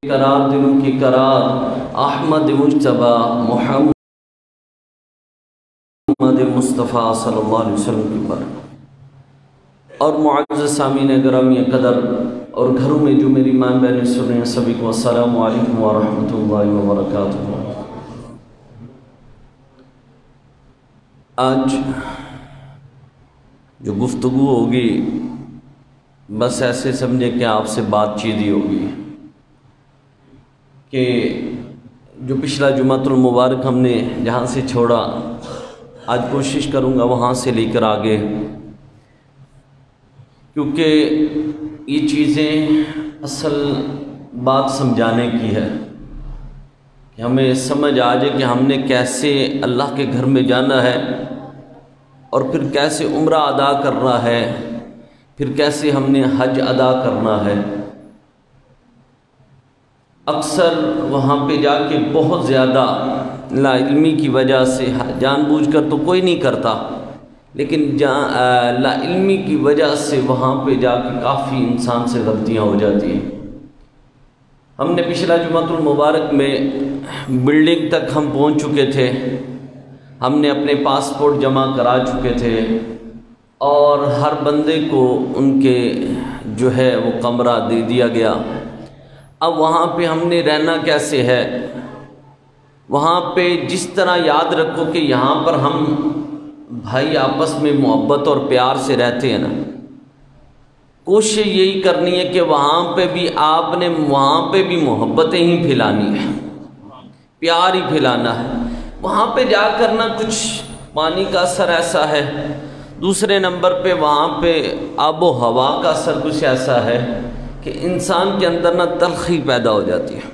قرار دلوں کی قرار احمد مجتبی محمد مصطفیٰ صلی اللہ علیہ وسلم کی برکت۔ اور معزز سامعین گرامی قدر اور گھروں میں جو میری ماں بہنیں سن رہے ہیں سبھی کو السلام علیکم ورحمۃ اللہ وبرکاتہ۔ آج جو گفتگو ہوگی بس ایسے سمجھے کہ آپ سے بات چیت ہی ہوگی کہ جو پچھلا جمعۃ المبارک ہم نے جہاں سے چھوڑا آج کوشش کروں گا وہاں سے لے کر آگے، کیونکہ یہ چیزیں اصل بات سمجھانے کی ہے کہ ہمیں سمجھ آ جائے کہ ہم نے کیسے اللہ کے گھر میں جانا ہے اور پھر کیسے عمرہ ادا کرنا ہے، پھر کیسے ہم نے حج ادا کرنا ہے۔ اکثر وہاں پہ جا کے بہت زیادہ لا علمی کی وجہ سے جان بوجھ کر تو کوئی نہیں کرتا، لیکن لا علمی کی وجہ سے وہاں پہ جا کے کافی انسان سے غلطیاں ہو جاتی ہیں۔ ہم نے پچھلا جمعۃ المبارک میں بلڈنگ تک ہم پہنچ چکے تھے، ہم نے اپنے پاسپورٹ جمع کرا چکے تھے اور ہر بندے کو ان کے جو ہے وہ کمرہ دے دیا گیا۔ اب وہاں پہ ہم نے رہنا کیسے ہے؟ وہاں پہ جس طرح یاد رکھو کہ یہاں پر ہم بھائی آپس میں محبت اور پیار سے رہتے ہیں نا، کوشش یہی کرنی ہے کہ وہاں پہ بھی آپ نے وہاں پہ بھی محبتیں ہی پھیلانی ہے، پیار ہی پھیلانا ہے۔ وہاں پہ جا کر نہ کچھ پانی کا اثر ایسا ہے، دوسرے نمبر پہ وہاں پہ آب و ہوا کا اثر کچھ ایسا ہے کہ انسان کے اندر نہ تلخی پیدا ہو جاتی ہے۔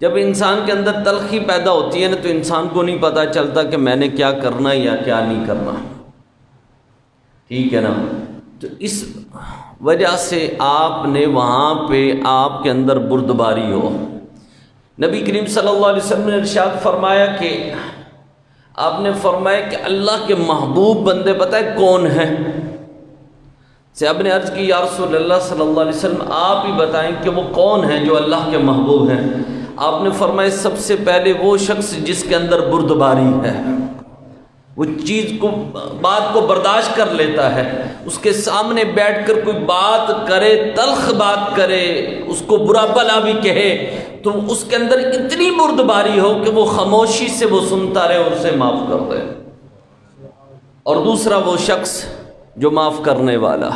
جب انسان کے اندر تلخی پیدا ہوتی ہے نا تو انسان کو نہیں پتہ چلتا کہ میں نے کیا کرنا یا کیا نہیں کرنا، ٹھیک ہے نا؟ تو اس وجہ سے آپ نے وہاں پہ آپ کے اندر بردباری ہو۔ نبی کریم صلی اللہ علیہ وسلم نے ارشاد فرمایا کہ آپ نے فرمایا کہ اللہ کے محبوب بندے پتہ ہے کون ہیں؟ صحابہ نے عرض کی یا رسول اللہ صلی اللہ علیہ وسلم آپ ہی بتائیں کہ وہ کون ہیں جو اللہ کے محبوب ہیں؟ آپ نے فرمایا سب سے پہلے وہ شخص جس کے اندر بردباری ہے، وہ چیز کو بات کو برداشت کر لیتا ہے، اس کے سامنے بیٹھ کر کوئی بات کرے، تلخ بات کرے، اس کو برا بھلا بھی کہے تو اس کے اندر اتنی بردباری ہو کہ وہ خاموشی سے وہ سنتا رہے اور اسے معاف کر دے۔ اور دوسرا وہ شخص جو معاف کرنے والا،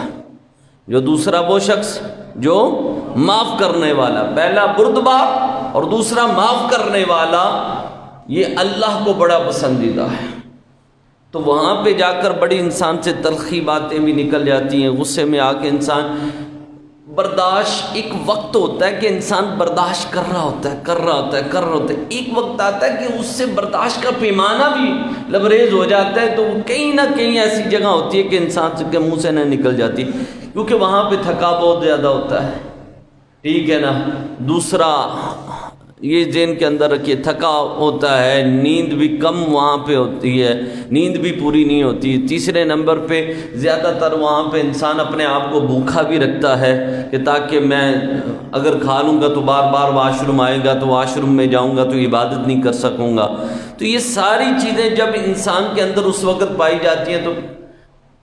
دوسرا وہ شخص جو معاف کرنے والا، پہلا بردبار اور دوسرا معاف کرنے والا، یہ اللہ کو بڑا پسندیدہ ہے۔ تو وہاں پہ جا کر بڑی انسان سے تلخی باتیں بھی نکل جاتی ہیں، غصے میں آ کے انسان برداشت، ایک وقت ہوتا ہے کہ انسان برداشت کر رہا ہوتا ہے، ایک وقت آتا ہے کہ اس سے برداشت کا پیمانہ بھی لبریز ہو جاتا ہے، تو کہیں نہ کہیں ایسی جگہ ہوتی ہے کہ انسان کے منہ سے نہ نکل جاتی، کیونکہ وہاں پہ تھکا بہت زیادہ ہوتا ہے، ٹھیک ہے نا؟ دوسرا یہ ذہن کے اندر رکھیے تھکا ہوتا ہے، نیند بھی کم وہاں پہ ہوتی ہے، نیند بھی پوری نہیں ہوتی۔ تیسرے نمبر پہ زیادہ تر وہاں پہ انسان اپنے آپ کو بھوکا بھی رکھتا ہے کہ تاکہ میں اگر کھا لوں گا تو بار بار واش روم آئے گا تو واش روم میں جاؤں گا تو عبادت نہیں کر سکوں گا۔ تو یہ ساری چیزیں جب انسان کے اندر اس وقت پائی جاتی ہیں تو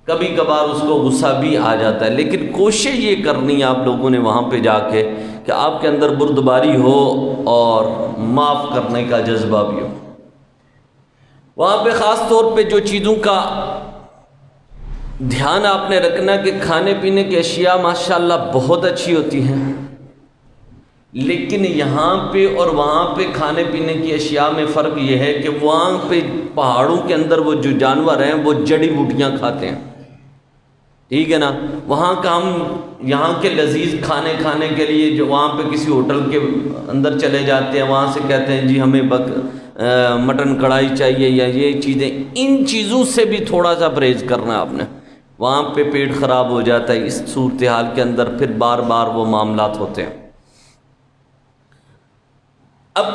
کبھی کبھار اس کو غصہ بھی آ جاتا ہے، لیکن کوشش یہ کرنی ہے آپ لوگوں نے وہاں پہ جا کے کہ آپ کے اندر بردباری ہو اور معاف کرنے کا جذبہ بھی ہو۔ وہاں پہ خاص طور پہ جو چیزوں کا دھیان آپ نے رکھنا کہ کھانے پینے کی اشیاء ماشاءاللہ بہت اچھی ہوتی ہیں، لیکن یہاں پہ اور وہاں پہ کھانے پینے کی اشیاء میں فرق یہ ہے کہ وہاں پہ پہاڑوں کے اندر وہ جو جانور ہیں وہ جڑی بوٹیاں کھاتے ہیں، ٹھیک ہے نا؟ وہاں کا ہم یہاں کے لذیذ کھانے کے لیے جو وہاں پہ کسی ہوٹل کے اندر چلے جاتے ہیں، وہاں سے کہتے ہیں جی ہمیں مٹن کڑھائی چاہیے یا یہ چیزیں، ان چیزوں سے بھی تھوڑا سا پرہیز کرنا ہے آپ نے، وہاں پہ پیٹ خراب ہو جاتا ہے۔ اس صورتحال کے اندر پھر بار بار وہ معاملات ہوتے ہیں۔ اب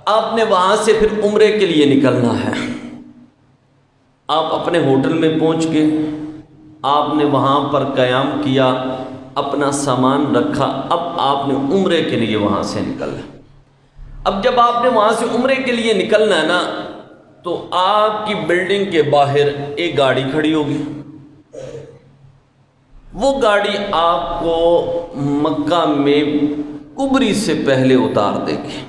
آپ نے وہاں سے پھر عمرے کے لیے نکلنا ہے، آپ اپنے ہوٹل میں پہنچ کے آپ نے وہاں پر قیام کیا، اپنا سامان رکھا، اب آپ نے عمرے کے لیے وہاں سے نکلنا۔ اب جب آپ نے وہاں سے عمرے کے لیے نکلنا ہے نا، تو آپ کی بلڈنگ کے باہر ایک گاڑی کھڑی ہوگی، وہ گاڑی آپ کو مکہ میں کبری سے پہلے اتار دے گی۔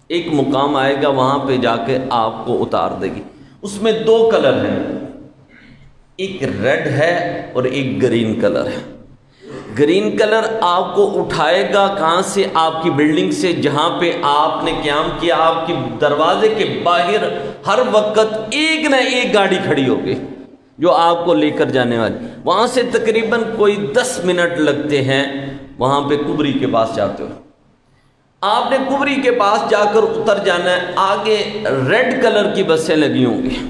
ایک مقام آئے گا، وہاں پہ جا کے آپ کو اتار دے گی۔ اس میں دو کلر ہیں، ایک ریڈ ہے اور ایک گرین کلر ہے۔ گرین کلر آپ کو اٹھائے گا کہاں سے؟ آپ کی بلڈنگ سے، جہاں پہ آپ نے قیام کیا۔ آپ کی دروازے کے باہر ہر وقت ایک نہ ایک گاڑی کھڑی ہوگی جو آپ کو لے کر جانے والی۔ وہاں سے تقریباً کوئی 10 منٹ لگتے ہیں وہاں پہ کبری کے پاس جاتے ہو۔ آپ نے کبری کے پاس جا کر اتر جانا ہے، آگے ریڈ کلر کی بسیں لگی ہوں گی،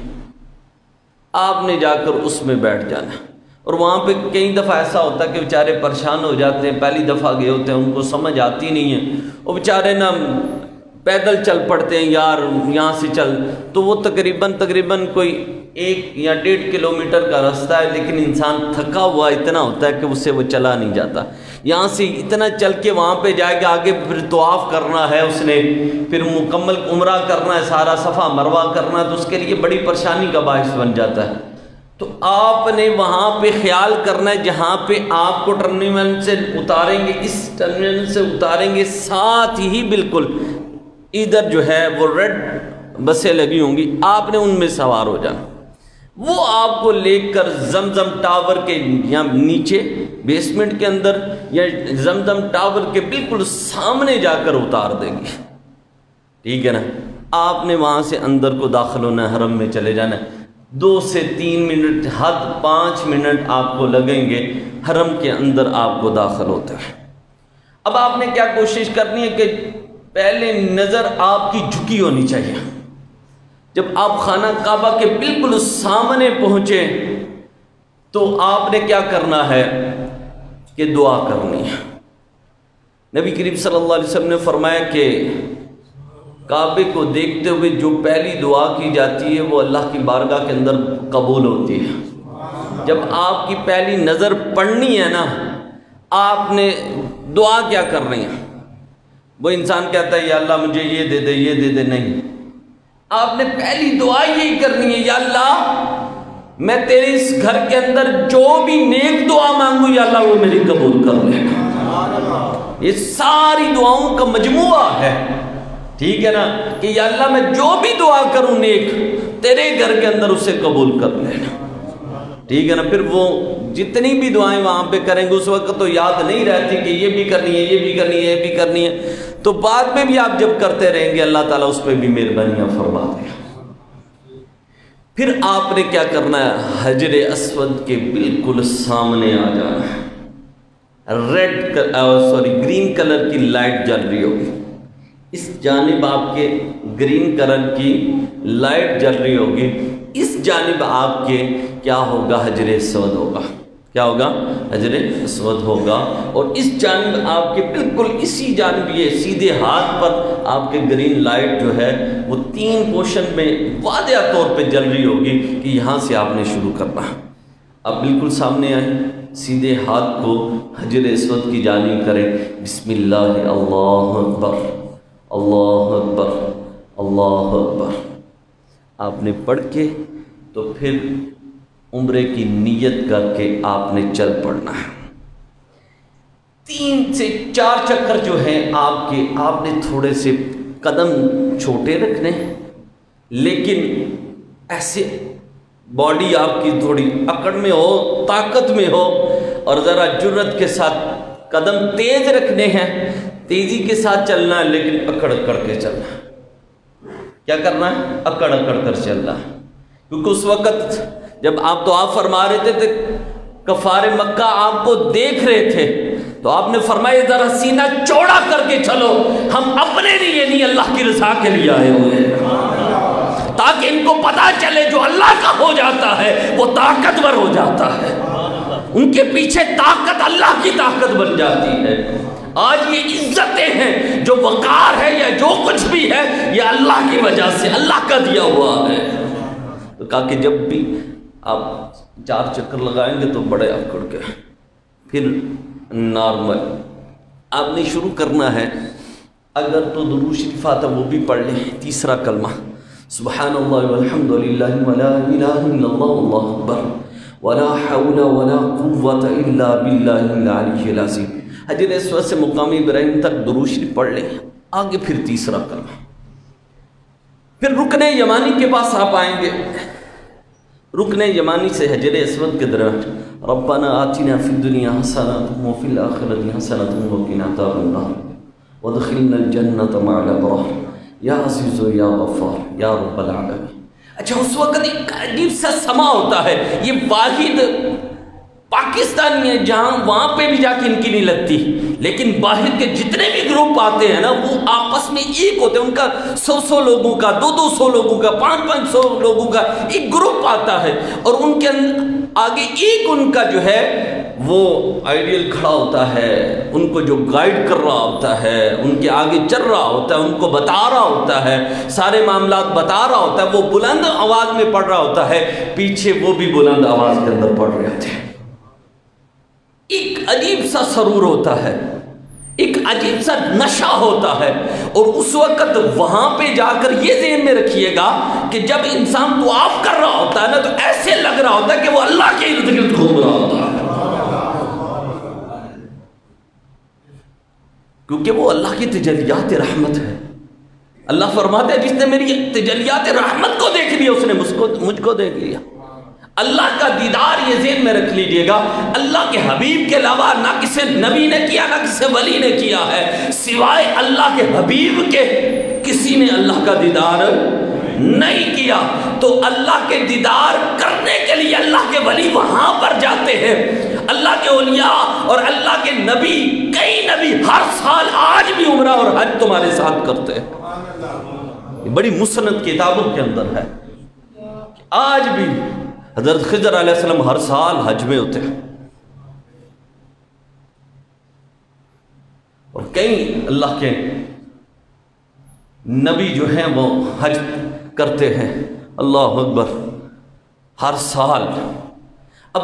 آپ نے جا کر اس میں بیٹھ جانا ہے۔ اور وہاں پہ کئی دفعہ ایسا ہوتا ہے کہ بیچارے پریشان ہو جاتے ہیں، پہلی دفعہ گئے ہوتے ہیں، ان کو سمجھ آتی نہیں ہے، وہ بیچارے نا پیدل چل پڑتے ہیں، یار یہاں سے چل، تو وہ تقریباً کوئی 1 یا 1.5 کلومیٹر کا رستہ ہے، لیکن انسان تھکا ہوا اتنا ہوتا ہے کہ اس سے وہ چلا نہیں جاتا۔ یہاں سے اتنا چل کے وہاں پہ جائے گا، آگے پھر طواف کرنا ہے اس نے، پھر مکمل عمرہ کرنا ہے، سارا صفا مروہ کرنا ہے، تو اس کے لیے بڑی پریشانی کا باعث بن جاتا ہے۔ تو آپ نے وہاں پہ خیال کرنا ہے، جہاں پہ آپ کو ٹرمینل سے اتاریں گے، اس ٹرمینل سے اتاریں گے، ساتھ ہی بالکل ادھر جو ہے وہ ریڈ بسیں لگی ہوں گی، آپ نے ان میں سوار ہو جانا۔ وہ آپ کو لے کر زمزم ٹاور کے یا نیچے بیسمنٹ کے اندر یا زمزم ٹاور کے بالکل سامنے جا کر اتار دیں گے، ٹھیک ہے نا۔ آپ نے وہاں سے اندر کو داخل ہونا ہے، حرم میں چلے جانا ہے۔ 2 سے 3 منٹ، حد 5 منٹ آپ کو لگیں گے حرم کے اندر آپ کو داخل ہوتے ہیں۔ اب آپ نے کیا کوشش کرنی ہے کہ پہلے نظر آپ کی جھکی ہونی چاہیے۔ جب آپ خانہ کعبہ کے بالکل سامنے پہنچے تو آپ نے کیا کرنا ہے کہ دعا کرنی ہے۔ نبی کریم صلی اللہ علیہ وسلم نے فرمایا کہ کعبے کو دیکھتے ہوئے جو پہلی دعا کی جاتی ہے وہ اللہ کی بارگاہ کے اندر قبول ہوتی ہے۔ جب آپ کی پہلی نظر پڑنی ہے نا، آپ نے دعا کیا کرنی ہے؟ وہ انسان کہتا ہے یا اللہ مجھے یہ دے دے یہ دے دے، نہیں، آپ نے پہلی دعا یہی کرنی ہے، یا اللہ میں تیرے اس گھر کے اندر جو بھی نیک دعا مانگوں یا اللہ وہ میری قبول کر لے۔ یہ ساری دعاؤں کا مجموعہ ہے، ٹھیک ہے نا، کہ یا اللہ میں جو بھی دعا کروں نیک، تیرے گھر کے اندر اسے قبول کر لینا، ٹھیک ہے نا۔ پھر وہ جتنی بھی دعائیں وہاں پہ کریں گے اس وقت تو یاد نہیں رہتی کہ یہ بھی کرنی ہے، یہ بھی کرنی ہے، یہ بھی کرنی ہے، تو بعد میں بھی آپ جب کرتے رہیں گے اللہ تعالیٰ اس پہ بھی مہربانیاں فرما دے گا۔ پھر آپ نے کیا کرنا ہے؟ حجر اسود کے بالکل سامنے آ جانا ہے۔ گرین کلر کی لائٹ جل رہی ہوگی، اس جانب آپ کے گرین کلر کی لائٹ جل رہی ہوگی، اس جانب آپ کے کیا ہوگا؟ حجر اسود ہوگا۔ کیا ہوگا؟ حجر اسود ہوگا، اور اس جانب آپ کے بالکل اسی جانب یہ سیدھے ہاتھ پر آپ کے گرین لائٹ جو ہے وہ 3 پورشن میں واضح طور پہ جل رہی ہوگی کہ یہاں سے آپ نے شروع کرنا ہے۔ اب بالکل سامنے آئیں، سیدھے ہاتھ کو حجر اسود کی جانب کریں، بسم اللہ، اللہ اکبر، اللہ اکبر، اللہ اکبر، آپ نے پڑھ کے تو پھر عمرے کی نیت کر کے آپ نے چل پڑنا ہے۔ 3 سے 4 چکر جو ہیں آپ نے تھوڑے سے قدم چھوٹے رکھنے، لیکن ایسے باڈی آپ کی تھوڑی اکڑ میں ہو، طاقت میں ہو، اور ذرا جرت کے ساتھ قدم تیز رکھنے ہیں، تیزی کے ساتھ چلنا ہے، لیکن اکڑ اکڑ کے چلنا ہے۔ کیا کرنا ہے؟ اکڑ اکڑ کر چلنا ہے، کیونکہ اس وقت جب آپ دعا فرما رہے تھے کفار مکہ آپ کو دیکھ رہے تھے، تو آپ نے فرمایا ذرا سینہ چوڑا کر کے چلو، ہم اپنے لیے نہیں اللہ کی رضا کے لیے آئے ہوئے ہیں، تاکہ ان کو پتا چلے جو اللہ کا ہو جاتا ہے وہ طاقتور ہو جاتا ہے، ان کے پیچھے طاقت اللہ کی طاقت بن جاتی ہے۔ آج یہ عزتیں ہیں، جو وقار ہے یا جو کچھ بھی ہے، یہ اللہ کی وجہ سے، اللہ کا دیا ہوا ہے۔ تو کہا کہ جب بھی آپ 4 چکر لگائیں گے تو بڑے اکڑ کے، پھر نارمل آپ نے شروع کرنا ہے، اگر تو درود شریف آتا وہ بھی پڑھ لیں، تیسرا کلمہ سبحان اللہ والحمد للہ ولا الہ الا اللہ واللہ اکبر ولا حول ولا قوة الا باللہ العلی العظیم۔ حجر اسود سے مقام ابراہیم تک درود شریف پڑھ لیں، آگے پھر تیسرا کلمہ، پھر رکن یمانی کے پاس آپ آئیں گے، رکن یمانی سے حجر اسود کے درمیان ربنا آتنا فی الدنیا حسنۃ وفی الآخرۃ حسنۃ وقنا عذاب النار وادخلنا الجنۃ مع الابرار یا عزیز و یا غفار یا رب العالمین۔ اچھا اس وقت ایک عجیب سا سما ہوتا ہے، یہ واحد پاکستانی ہے جہاں وہاں پہ بھی جا کے ان کی نہیں لگتی، لیکن باہر کے جتنے بھی گروپ آتے ہیں نا وہ آپس میں ایک ہوتے ہیں، ان کا 100 لوگوں کا 200 لوگوں کا 500 لوگوں کا ایک گروپ آتا ہے، اور ان کے آگے ایک ان کا جو ہے وہ آئیڈیل کھڑا ہوتا ہے، ان کو جو گائیڈ کر رہا ہوتا ہے، ان کے آگے چل رہا ہوتا ہے، ان کو بتا رہا ہوتا ہے، سارے معاملات بتا رہا ہوتا ہے، وہ بلند آواز میں پڑھ رہا ہوتا ہے، پیچھے وہ بھی بلند آواز کے اندر پڑھ رہے ہوتے ہیں۔ ایک عجیب سا سرور ہوتا ہے، ایک عجیب سا نشہ ہوتا ہے، اور اس وقت وہاں پہ جا کر یہ ذہن میں رکھیے گا کہ جب انسان طواف کر رہا ہوتا ہے نا تو ایسے لگ رہا ہوتا ہے کہ وہ اللہ کے ارد گرد گھوم رہا ہوتا ہے، کیونکہ وہ اللہ کی تجلیات رحمت ہے۔ اللہ فرماتا ہے جس نے میری تجلیات رحمت کو دیکھ لیا اس نے مجھ کو دیکھ لیا۔ اللہ کا دیدار یہ ذہن میں رکھ لیجئے گا، اللہ کے حبیب کے علاوہ نہ کسی نبی نے کیا نہ کسی ولی نے کیا ہے، سوائے اللہ کے حبیب کے کسی نے اللہ کا دیدار نہیں کیا۔ تو اللہ کے دیدار کرنے کے لیے اللہ کے ولی وہاں پر جاتے ہیں، اللہ کے اولیاء اور اللہ کے نبی، کئی نبی ہر سال آج بھی عمرہ اور حج تمہارے ساتھ کرتے ہیں۔ بڑی مسند کتابوں کے اندر ہے کہ آج بھی حضرت خضر علیہ السلام ہر سال حج میں ہوتے ہیں، اور کئی اللہ کے نبی جو ہیں وہ حج کرتے ہیں، اللہ اکبر، ہر سال۔ اب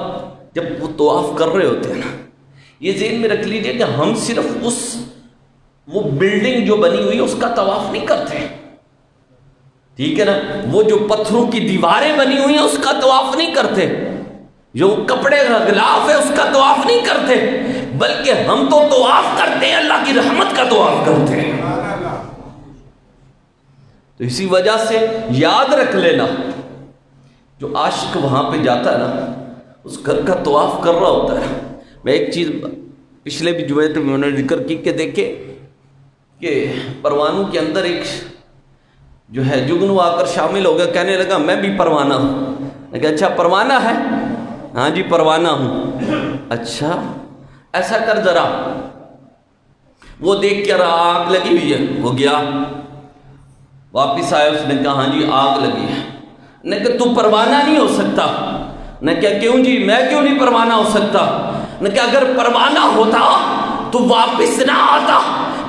جب وہ طواف کر رہے ہوتے ہیں نا، یہ ذہن میں رکھ لیجئے کہ ہم صرف وہ بلڈنگ جو بنی ہوئی اس کا طواف نہیں کرتے، ٹھیک ہے نا، وہ جو پتھروں کی دیواریں بنی ہوئی ہیں اس کا طواف نہیں کرتے، جو کپڑے کا غلاف ہے اس کا طواف نہیں کرتے، بلکہ ہم تو طواف کرتے ہیں اللہ کی رحمت کا طواف کرتے ہیں۔ تو اسی وجہ سے یاد رکھ لینا، جو عاشق وہاں پہ جاتا ہے نا اس گھر کا طواف کر رہا ہوتا ہے۔ میں ایک چیز پچھلے بھی جمعے میں میں نے ذکر کی کہ دیکھیں کہ پروانوں کے اندر ایک جو ہے جگنو آ کر شامل ہو گیا، کہنے لگا میں بھی پروانہ ہوں۔ میں کہا اچھا پروانہ ہے؟ ہاں جی پروانہ ہوں۔ اچھا ایسا کر ذرا، وہ دیکھ کے رہا آگ لگی ہوئی ہے، وہ گیا واپس آیا، اس نے کہا ہاں جی آگ لگی ہے۔ نے کہا تو پروانہ نہیں ہو سکتا۔ نے کہا کیوں جی، میں کیوں نہیں پروانہ ہو سکتا؟ نے کہا اگر پروانہ ہوتا تو واپس نہ آتا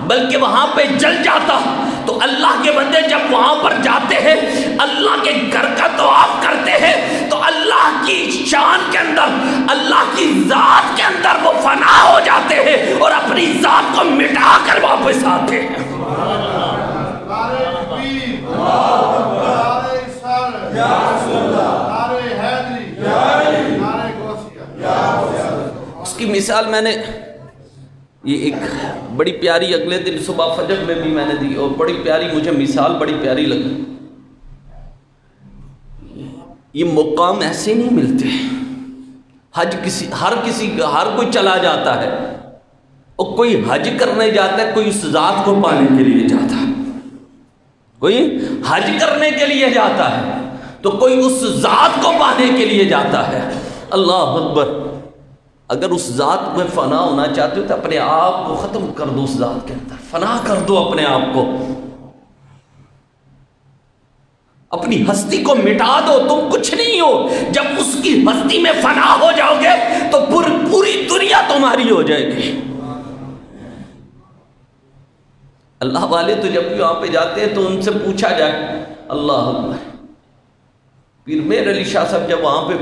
بلکہ وہاں پہ جل جاتا۔ تو اللہ کے بندے جب وہاں پر جاتے ہیں، اللہ کے گھر کا طواف کرتے ہیں، تو اللہ کی شان کے اندر، اللہ کی ذات کے اندر وہ فنا ہو جاتے ہیں اور اپنی ذات کو مٹا کر واپس آتے ہیں۔ اس کی مثال میں نے یہ ایک بڑی پیاری اگلے دن صبح فجر میں بھی میں نے دی، اور بڑی پیاری مجھے مثال بڑی پیاری لگی۔ یہ مقام ایسے نہیں ملتے، حج ہر کوئی چلا جاتا ہے، اور کوئی حج کرنے جاتا ہے، کوئی اس ذات کو پانے کے لیے جاتا ہے، کوئی حج کرنے کے لیے جاتا ہے تو کوئی اس ذات کو پانے کے لیے جاتا ہے۔ اللہ اکبر، اگر اس ذات میں فنا ہونا چاہتے ہو تو اپنے آپ کو ختم کر دو، اس ذات کے اندر فنا کر دو اپنے آپ کو، اپنی ہستی کو مٹا دو، تم کچھ نہیں ہو۔ جب اس کی ہستی میں فنا ہو جاؤ گے تو پوری دنیا تمہاری ہو جائے گی۔ اللہ والے تو جب بھی وہاں پہ جاتے ہیں تو ان سے پوچھا جائے، اللہ اکبر، پیر میر علی شاہ صاحب جب وہاں پہ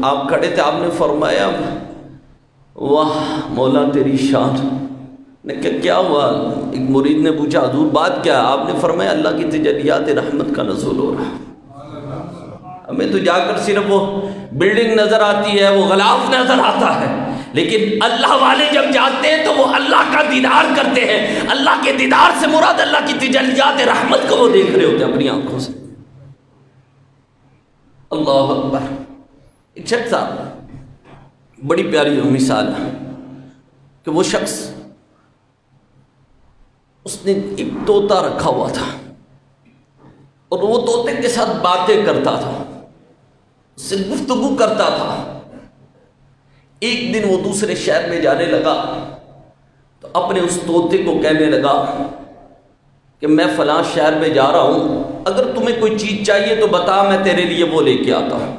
آپ کھڑے تھے، آپ نے فرمایا واہ مولا تیری شان. نے کہا کیا ہوا؟ ایک مرید نے پوچھا حضور بات کیا ہے؟ آپ نے فرمایا اللہ کی تجلیات رحمت کا نزول ہو رہا ہے. ہمیں تو جا کر صرف وہ بلڈنگ نظر آتی ہے، وہ غلاف نظر آتا ہے، لیکن اللہ والے جب جاتے ہیں تو وہ اللہ کا دیدار کرتے ہیں. اللہ کے دیدار سے مراد اللہ کی تجلیات رحمت کو وہ دیکھ رہے ہوتے ہیں اپنی آنکھوں سے. اللہ اکبر. ایک شخص صاحب بڑی پیاری مثال ہے کہ وہ شخص اس نے ایک طوطا رکھا ہوا تھا اور وہ طوطے کے ساتھ باتیں کرتا تھا، اس سے گفتگو کرتا تھا. ایک دن وہ دوسرے شہر میں جانے لگا تو اپنے اس طوطے کو کہنے لگا کہ میں فلاں شہر میں جا رہا ہوں، اگر تمہیں کوئی چیز چاہیے تو بتا، میں تیرے لیے وہ لے کے آتا ہوں.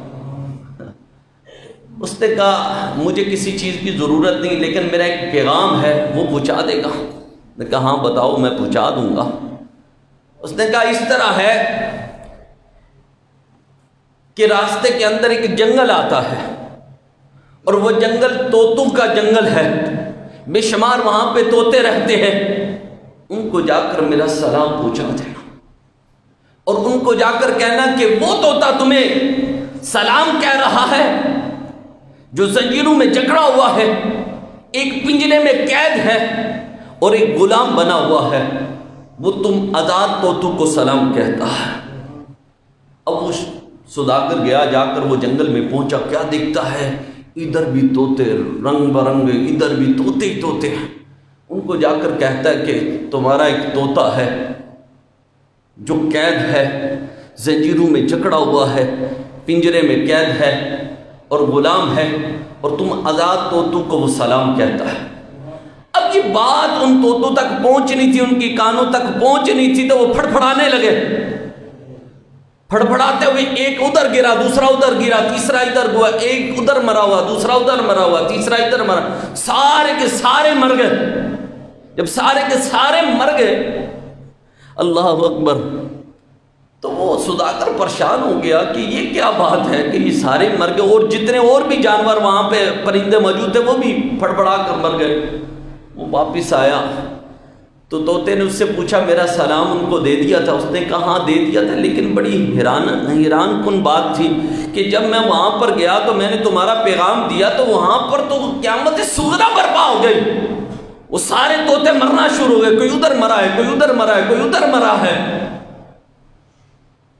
اس نے کہا مجھے کسی چیز کی ضرورت نہیں، لیکن میرا ایک پیغام ہے، وہ پہنچا دے گا؟ نے کہا ہاں بتاؤ، میں پہنچا دوں گا. اس نے کہا اس طرح ہے کہ راستے کے اندر ایک جنگل آتا ہے اور وہ جنگل طوطوں کا جنگل ہے، بے شمار وہاں پہ طوطے رہتے ہیں. ان کو جا کر میرا سلام پہنچا دینا اور ان کو جا کر کہنا کہ وہ طوطا تمہیں سلام کہہ رہا ہے جو زنجیروں میں جکڑا ہوا ہے، ایک پنجرے میں قید ہے اور ایک غلام بنا ہوا ہے، وہ تم آزاد طوطوں کو سلام کہتا ہے. اب وہ سوداگر گیا، جا کر وہ جنگل میں پہنچا، کیا دیکھتا ہے؟ ادھر بھی طوطے رنگ برنگ، ادھر بھی طوطے ہی طوطے ہیں. ان کو جا کر کہتا ہے کہ تمہارا ایک طوطا ہے جو قید ہے، زنجیروں میں جکڑا ہوا ہے، پنجرے میں قید ہے اور غلام ہے، اور تم آزاد طوطوں کو وہ سلام کہتا ہے. اب یہ بات ان طوطوں تک پہنچنی تھی، ان کی کانوں تک پہنچنی تھی، تو وہ پھڑپھڑانے لگے. پھڑپھڑاتے ہوئے ایک ادھر گرا، دوسرا ادھر گرا، تیسرا ادھر ہوا، ایک ادھر مرا ہوا، دوسرا ادھر مرا ہوا، تیسرا ادھر مرا، سارے کے سارے مر گئے. جب سارے کے سارے مر گئے، اللہ اکبر، تو وہ سوداگر پریشان ہو گیا کہ یہ کیا بات ہے کہ یہ سارے مر گئے اور جتنے اور بھی جانور وہاں پہ پرندے موجود تھے وہ بھی پھڑپڑا کر مر گئے. وہ واپس آیا تو طوطے نے اس سے پوچھا میرا سلام ان کو دے دیا تھا؟ اس نے کہا ہاں دے دیا تھا، لیکن بڑی حیران کن بات تھی کہ جب میں وہاں پر گیا تو میں نے تمہارا پیغام دیا تو وہاں پر تو قیامت صغریٰ برپا ہو گئی. وہ سارے طوطے مرنا شروع ہو گئے، کوئی ادھر مرا ہے، کوئی ادھر مرا ہے، کوئی ادھر مرا ہے.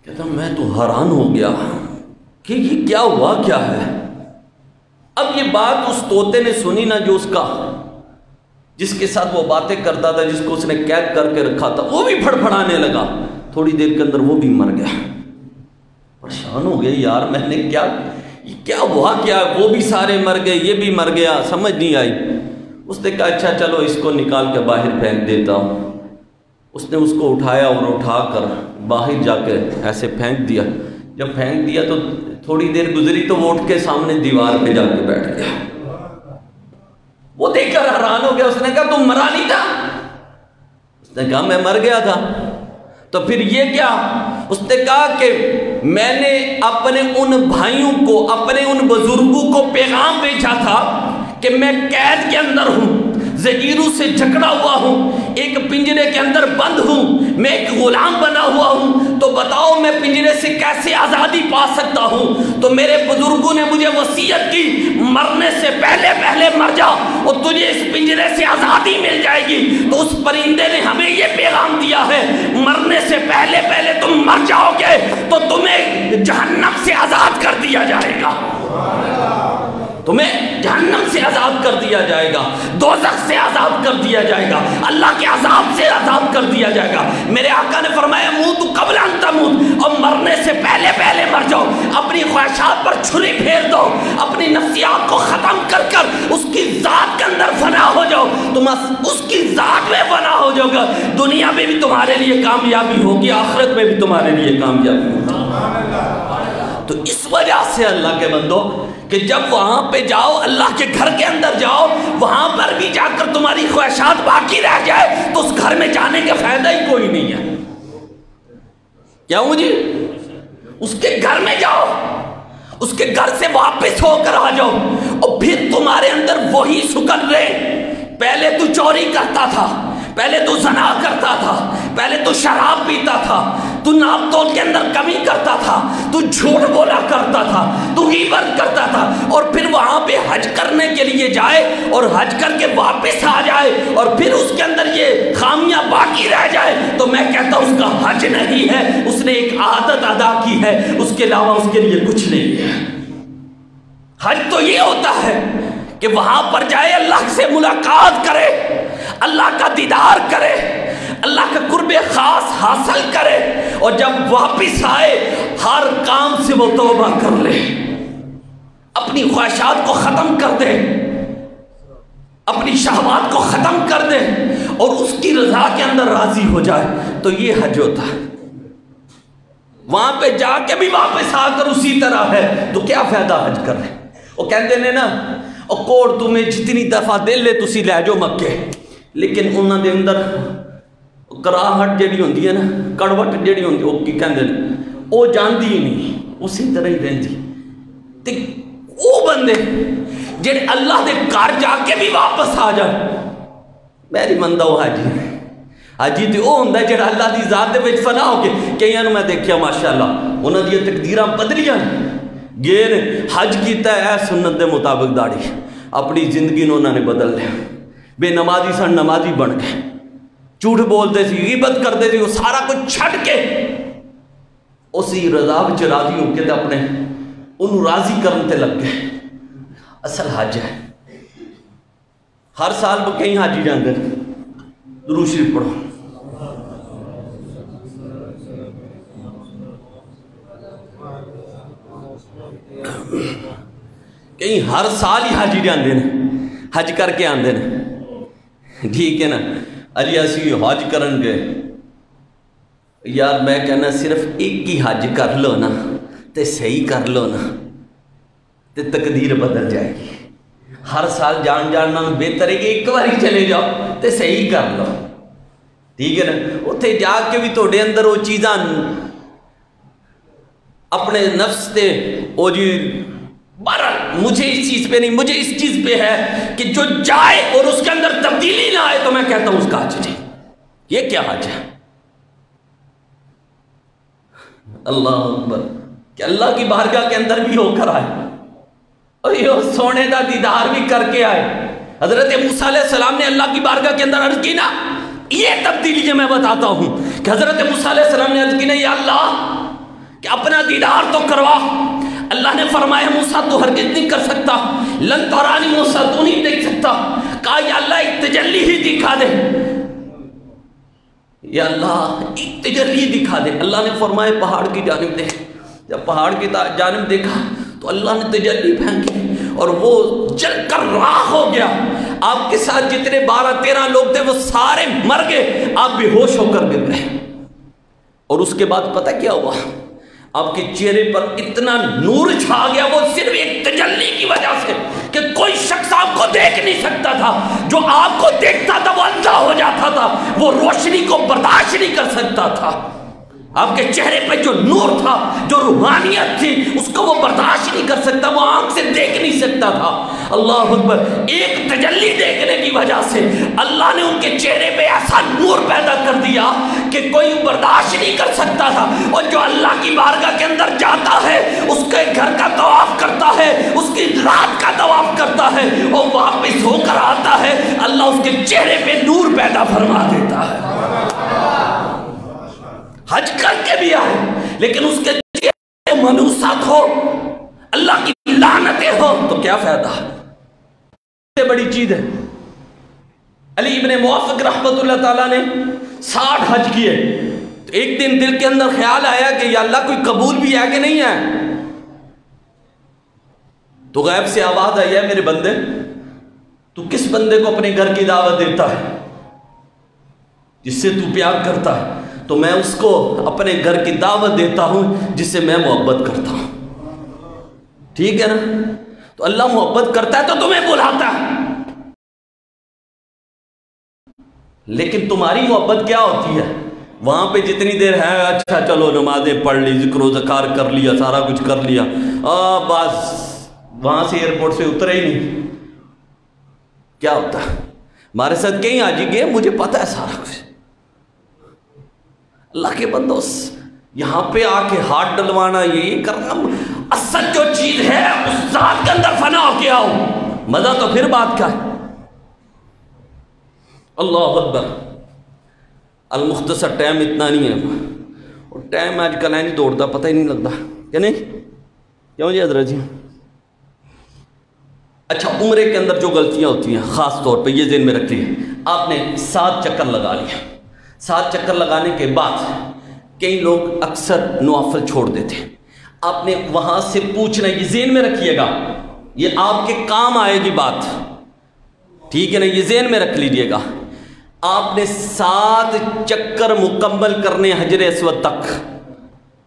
کہتا میں تو حیران ہو گیا کہ یہ کیا ہوا کیا ہے. اب یہ بات اس طوطے نے سنی نا، جو اس کا جس کے ساتھ وہ باتیں کرتا تھا، جس کو اس نے قید کر کے رکھا تھا، وہ بھی پھڑپھڑانے لگا. تھوڑی دیر کے اندر وہ بھی مر گیا. پریشان ہو گئے، یار میں نے کیا ہوا کیا؟ وہ بھی سارے مر گئے، یہ بھی مر گیا، سمجھ نہیں آئی. اس نے کہا اچھا چلو اس کو نکال کے باہر پھینک دیتا ہوں. اس نے اس کو اٹھایا اور اٹھا کر باہر جا کے ایسے پھینک دیا. جب پھینک دیا تو تھوڑی دیر گزری تو وہ اٹھ کے سامنے دیوار پہ جا کے بیٹھ گیا. وہ دیکھ کر حیران ہو گیا. اس نے کہا تم مرا نہیں تھا؟ اس نے کہا میں مر گیا تھا. تو پھر یہ کیا؟ اس نے کہا کہ میں نے اپنے ان بھائیوں کو، اپنے ان بزرگوں کو پیغام بھیجا تھا کہ میں قید کے اندر ہوں، زنجیروں سے جکڑا ہوا ہوں، ایک پنجرے کے اندر بند ہوں، میں ایک غلام بنا ہوا ہوں، تو بتاؤ میں پنجرے سے کیسے آزادی پا سکتا ہوں؟ تو میرے بزرگوں نے مجھے وصیت کی مرنے سے پہلے پہلے مر جا اور تجھے اس پنجرے سے آزادی مل جائے گی. تو اس پرندے نے ہمیں یہ پیغام دیا ہے مرنے سے پہلے پہلے تم مر جاؤ گے تو تمہیں جہنم سے آزاد کر دیا جائے گا، تمہیں جہنم سے آزاد کر دیا جائے گا، دوزخ سے آزاد کر دیا جائے گا، اللہ کے عذاب سے آزاد کر دیا جائے گا. میرے آقا نے فرمایا موت قبل ان تموت، اور مرنے سے پہلے پہلے مر جاؤ. اپنی خواہشات پر چھری پھیر دو، اپنی نفسیات کو ختم کر کر اس کی ذات کے اندر فنا ہو جاؤ. تم اس کی ذات میں فنا ہو جاؤ گا. دنیا میں بھی تمہارے لیے کامیابی ہوگی، آخرت میں بھی تمہارے لیے کامیابی ہوگی. تو اس وجہ سے اللہ کے بندو کہ جب وہاں پہ جاؤ، اللہ کے گھر کے اندر جاؤ، وہاں پر بھی جا کر تمہاری خواہشات باقی رہ جائے تو اس گھر میں جانے کا فائدہ ہی کوئی نہیں ہے. کیا ہوں جی؟ اس کے گھر میں جاؤ، اس کے گھر سے واپس ہو کر آ جاؤ، اور پھر تمہارے اندر وہی سکن رہے۔ پہلے تو چوری کرتا تھا، پہلے تو زنا کرتا تھا، پہلے تو شراب پیتا تھا، تو ناپ تول کے اندر کمی کرتا تھا، تو جھوٹ بولا کرتا تھا، تو غیبت کرتا تھا، اور پھر وہاں پہ حج کرنے کے لیے جائے اور حج کر کے واپس آ جائے اور پھر اس کے اندر یہ خامیاں باقی رہ جائے، تو میں کہتا ہوں اس کا حج نہیں ہے، اس نے ایک عادت ادا کی ہے، اس کے علاوہ اس کے لیے کچھ نہیں ہے۔ حج تو یہ ہوتا ہے کہ وہاں پر جائے، اللہ سے ملاقات کرے، اللہ کا دیدار کرے، اللہ کا قرب خاص حاصل کرے، اور جب واپس آئے ہر کام سے وہ توبہ کر لے، اپنی خواہشات کو ختم کر دے، اپنی شہوات کو ختم کر دے، اور اس کی رضا کے اندر راضی ہو جائے، تو یہ حج ہوتا ہے۔ وہاں پہ جا کے بھی واپس آ کر اسی طرح ہے، تو کیا فائدہ حج کر رہے؟ وہ کہتے ہیں نا، اور کوڑ تمہیں جتنی دفعہ دے لے تسی لے جو مکے، لیکن انہوں دے اندر کراہٹ جڑی ہوندی ہے نا، کڑوٹ جڑی ہوندی، وہ کی کہندے نے، وہ جاندی ہی نہیں، اسی طرح ہی رہندی۔ تے وہ بندے جڑے اللہ دے گھر جا کے بھی واپس آ جائے، میری مندہ وہ حاجی ہے۔ حاجی تے وہ ہوندا جڑا اللہ دی ذات دے وچ فنا ہو کے، کئیاں نوں میں دیکھیا ماشاءاللہ انہاں دی تقدیراں بدلیاں، گئے نے حج کیتا ہے سنت دے مطابق داڑھی، اپنی زندگی نوں انہوں نے بدل لیا، بے نمازی سن نمازی بن گئے، جھوٹ بولتے سی، غیبت کرتے سی، وہ سارا کچھ چھڑ کے اسی رضا وچ راضی ہو کے اپنے انہوں راضی کرن تے لگ گئے۔ اصل حج ہے، ہر سال وہ کئی حاجی جاندے ہیں۔ درود شریف پڑھو۔ کئی ہر سال ہی حاجی جاندے ہیں، حج کر کے آندے ہیں، ٹھیک ہے نا؟ علی اسی حج کرن گے، یار میں کہنا صرف ایک ہی حج کر لو نا، تے صحیح کر لو نا، تے تقدیر بدل جائے گی۔ ہر سال جاننا بہتر ہے کہ ایک بار ہی چلے جاؤ تے صحیح کر لو، ٹھیک ہے نا؟ اتھے جا کے بھی توڑے اندر وہ چیزاں اپنے نفس تے او جی بہرحال مجھے اس چیز پہ نہیں، مجھے اس چیز پہ ہے کہ جو جائے اور اس کے اندر تبدیلی نہ آئے، تو میں کہتا ہوں اس کا حج نہیں۔ یہ کیا حج ہے؟ اللہ اکبر، کہ اللہ کی بارگاہ کے اندر بھی ہو کر آئے اور یہ سونے کا دیدار بھی کر کے آئے۔ حضرت موسیٰ علیہ السلام نے اللہ کی بارگاہ کے اندر عرض کی نا، یہ تبدیلی میں بتاتا ہوں کہ حضرت موسیٰ علیہ السلام نے عرض کی نا، یا اللہ کہ اپنا دیدار تو کروا۔ اللہ نے فرمایا موسیٰ تو ہرگز نہیں کر سکتا، لن ترانی موسیٰ تو نہیں دیکھ سکتا۔ کہا یا اللہ ایک تجلی ہی دکھا دے، یا اللہ ایک تجلی دکھا دے۔ اللہ نے فرمایا پہاڑ کی جانب دیکھ۔ جب پہاڑ کی جانب دیکھا تو اللہ نے تجلی پھینکی اور وہ جل کر راکھ ہو گیا۔ آپ کے ساتھ جتنے 12-13 لوگ تھے وہ سارے مر گئے، آپ بے ہوش ہو کر گر گئے۔ اور اس کے بعد پتہ کیا ہوا؟ آپ کے چہرے پر اتنا نور چھا گیا، وہ صرف ایک تجلی کی وجہ سے، کہ کوئی شخص آپ کو دیکھ نہیں سکتا تھا۔ جو آپ کو دیکھتا تھا وہ اندھا ہو جاتا تھا، وہ روشنی کو برداشت نہیں کر سکتا تھا۔ آپ کے چہرے پہ جو نور تھا، جو روحانیت تھی، اس کو وہ برداشت نہیں کر سکتا، وہ آنکھ سے دیکھ نہیں سکتا تھا۔ اللہ اکبر، ایک تجلی دیکھنے کی وجہ سے اللہ نے ان کے چہرے پہ ایسا نور پیدا کر دیا کہ کوئی برداشت نہیں کر سکتا تھا۔ اور جو اللہ کی بارگاہ کے اندر جاتا ہے، اس کے گھر کا طواف کرتا ہے، اس کی رات کا طواف کرتا ہے اور واپس ہو کر آتا ہے، اللہ اس کے چہرے پہ نور پیدا فرما دیتا ہے۔ حج کر کے بھی آئے لیکن اس کے چہرے منوسات ہو، اللہ کی لعنتیں ہو، تو کیا فائدہ؟ یہ بڑی چیز ہے۔ علی ابن موافق رحمت اللہ تعالیٰ نے 60 حج کیے، تو ایک دن دل کے اندر خیال آیا کہ یا اللہ کوئی قبول بھی ہے کہ نہیں ہے؟ تو غیب سے آواز آئی ہے، میرے بندے تو کس بندے کو اپنے گھر کی دعوت دیتا ہے جس سے تو پیار کرتا ہے؟ تو میں اس کو اپنے گھر کی دعوت دیتا ہوں جس سے میں محبت کرتا ہوں، ٹھیک ہے نا؟ تو اللہ محبت کرتا ہے تو تمہیں بلاتا ہے، لیکن تمہاری محبت کیا ہوتی ہے؟ وہاں پہ جتنی دیر ہے اچھا چلو نمازیں پڑھ لی، ذکر و ذکار کر لیا، سارا کچھ کر لیا، بس وہاں سے ایئرپورٹ سے اترے ہی نہیں. کیا ہوتا ہے ہمارے ساتھ؟ کہیں آ جی گئے، مجھے پتا ہے سارا کچھ. اللہ کے بندو یہاں پہ آ کے ہاتھ ڈلوانا، یہ کرنا، اصل جو چیز ہے اس ذات کے اندر فنا ہو کے آؤ، مزہ تو پھر بات کا ہے. اللہ اکبر. المختصر ٹائم اتنا نہیں ہے، اور ٹائم آج کل ہے نہیں دوڑتا، پتہ ہی نہیں لگتا کہ نہیں، کیوں جی حضرت جی؟ اچھا، عمرے کے اندر جو غلطیاں ہوتی ہیں خاص طور پہ یہ ذہن میں رکھ لیے. آپ نے 7 چکر لگا لیا، 7 چکر لگانے کے بعد کئی لوگ اکثر نوافل چھوڑ دیتے ہیں. آپ نے وہاں سے پوچھنا، یہ ذہن میں رکھیے گا، یہ آپ کے کام آئے گی بات، ٹھیک ہے نا، یہ ذہن میں رکھ لیجئے گا. آپ نے 7 چکر مکمل کرنے حجر اسود تک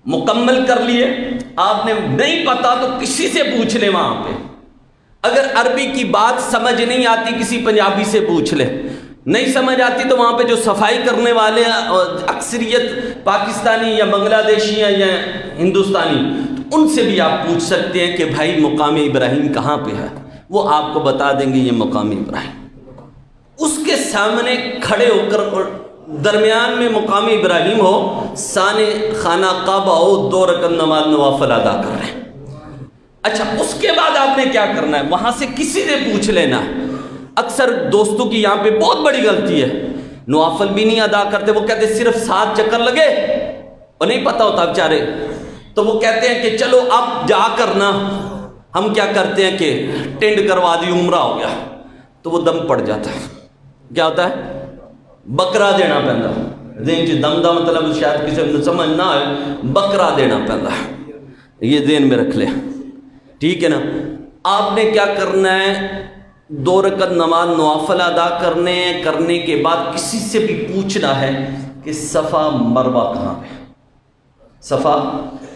مکمل کر لیے. آپ نے نہیں پتا تو کسی سے پوچھ لے، وہاں پہ اگر عربی کی بات سمجھ نہیں آتی کسی پنجابی سے پوچھ لے، نہیں سمجھ آتی تو وہاں پہ جو صفائی کرنے والے اکثریت پاکستانی یا بنگلہ دیشی یا ہندوستانی، تو ان سے بھی آپ پوچھ سکتے ہیں کہ بھائی مقام ابراہیم کہاں پہ ہے، وہ آپ کو بتا دیں گے یہ مقام ابراہیم. اس کے سامنے کھڑے ہو کر اور درمیان میں مقام ابراہیم ہو، سانے خانہ کعبہ ہو، 2 رکعت نماز نوافل ادا کر رہے ہیں. اچھا، اس کے بعد آپ نے کیا کرنا ہے؟ وہاں سے کسی سے پوچھ لینا ہے. اکثر دوستوں کی یہاں پہ بہت بڑی غلطی ہے، نوافل بھی نہیں ادا کرتے، وہ کہتے صرف 7 چکر لگے اور نہیں پتا ہوتا بیچارے، تو وہ کہتے ہیں کہ چلو اب جا کرنا. ہم کیا کرتے ہیں کہ ٹینڈ کروا دی، عمرہ ہو گیا، تو وہ دم پڑ جاتا ہے. کیا ہوتا ہے؟ بکرا دینا پہنتا. ذہن چ دم دا مطلب شاید کسی کو سمجھ نہ آئے، بکرا دینا پہنتا ہے، یہ ذہن میں رکھ لے، ٹھیک ہے نا. آپ نے کیا کرنا ہے؟ 2 رکعت نماز نوافل ادا کرنے کے بعد کسی سے بھی پوچھنا ہے کہ صفا مروہ کہاں پہ، صفا